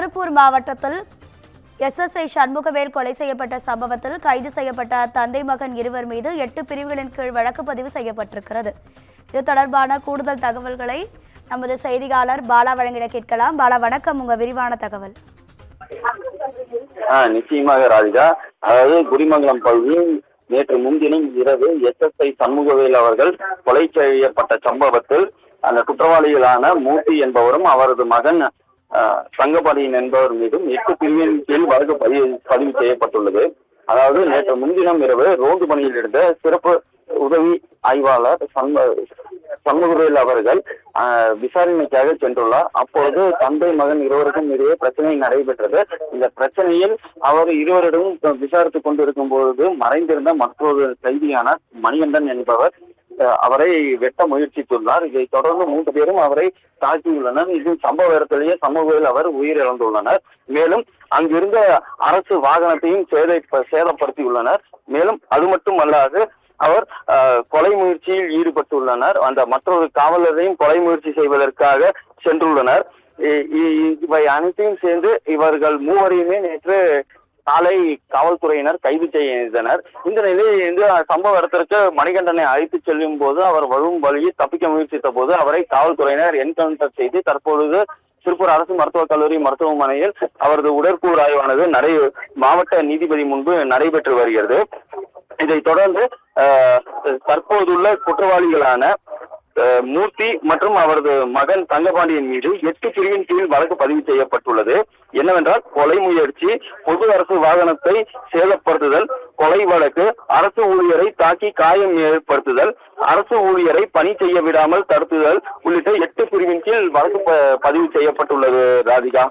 திருப்பூர் மாவட்டத்தில் SSI சண்முகவேல் கொலை செய்யப்பட்ட சம்பவத்தில் கைது செய்யப்பட்ட தந்தை மகன் இருவர் மீது 8 பிரிவுகளின் கீழ் வழக்கு பதிவு செய்யப்பட்டிருக்கிறது. இது தொடர்பான கூடுதல் தகவல்களை நமது செய்தியாளர் பாலா வழங்கிட கேட்கலாம். பாலா, வணக்கம். உங்க விரிவான தகவல். நிச்சயமாக ராதிகா. அதாவது குடிமங்கலம் பகுதியில் நேற்று முன்தினம் இரவு SSI சண்முகவேல் அவர்கள் கொலை செய்யப்பட்ட சம்பவத்தில் அந்த குற்றவாளிகளான மூர்த்தி என்பவரும் அவரது மகன் சங்கபாடியன் என்பவர் மீதும் 8 பிரிவின் கீழ் வழக்கு பதிவு செய்யப்பட்டுள்ளது. அதாவது நேற்று முன்தினம் இரவு ரோந்து பணியில் இருந்த சிறப்பு உதவி ஆய்வாளர் சண்முகவேல் அவர்கள் விசாரணைக்காக சென்றுள்ளார். அப்பொழுது தந்தை மகன் இருவருக்கும் இடையே பிரச்சனை நடைபெற்றது. இந்த பிரச்சனையில் அவர் இருவரிடமும் விசாரித்துக் கொண்டிருக்கும் பொழுது மறைந்திருந்த மற்றொரு கைதியான மணிகண்டன் என்பவர் அவரை வெட்ட முயற்சித்துள்ளார். இதை தொடர்ந்து 3 பேரும் அவரை தாக்கியுள்ளனர். இது சம்பவ இடத்திலேயே சமூகத்தில் அவர் உயிரிழந்துள்ளனர். மேலும் அங்கிருந்த அரசு வாகனத்தையும் சேதப்படுத்தியுள்ளனர். மேலும் அது மட்டுமல்லாது அவர் கொலை முயற்சியில் ஈடுபட்டுள்ளனர். அந்த மற்றொரு காவலரையும் கொலை முயற்சி செய்வதற்காக சென்றுள்ளனர். இவை அனைத்தையும் சேர்ந்து இவர்கள் மூவரையுமே நேற்று காலை காவல்துறையினர் கைது செய்தனர். இந்த நிலையில் சம்பவ இடத்திற்கு மணிகண்டனை அழைத்து செல்லும் போது அவர் வரும் வழியில் தப்பிக்க முயற்சித்த போது அவரை காவல்துறையினர் என்கவுண்டர் செய்து தற்பொழுது திருப்பூர் அரசு மருத்துவக் கல்லூரி மருத்துவமனையில் அவரது உடற்கூறு ஆய்வானது மாவட்ட நீதிபதி முன்பு நடைபெற்று வருகிறது. இதைத் தொடர்ந்து தற்போதுள்ள குற்றவாளிகளான மூர்த்தி மற்றும் அவரது மகன் தங்கபாண்டியன் மீது 8 பிரிவின் கீழ் வழக்கு பதிவு செய்யப்பட்டுள்ளது. என்னவென்றால் கொலை முயற்சி, பொது அரசு வாகனத்தை சேதப்படுத்துதல், கொலை வழக்கு, அரசு ஊழியரை தாக்கி காயம் ஏற்படுத்துதல், அரசு ஊழியரை பணி செய்ய விடாமல் தடுத்துதல் உள்ளிட்ட 8 பிரிவின் கீழ் வழக்கு பதிவு செய்யப்பட்டுள்ளது ராதிகா.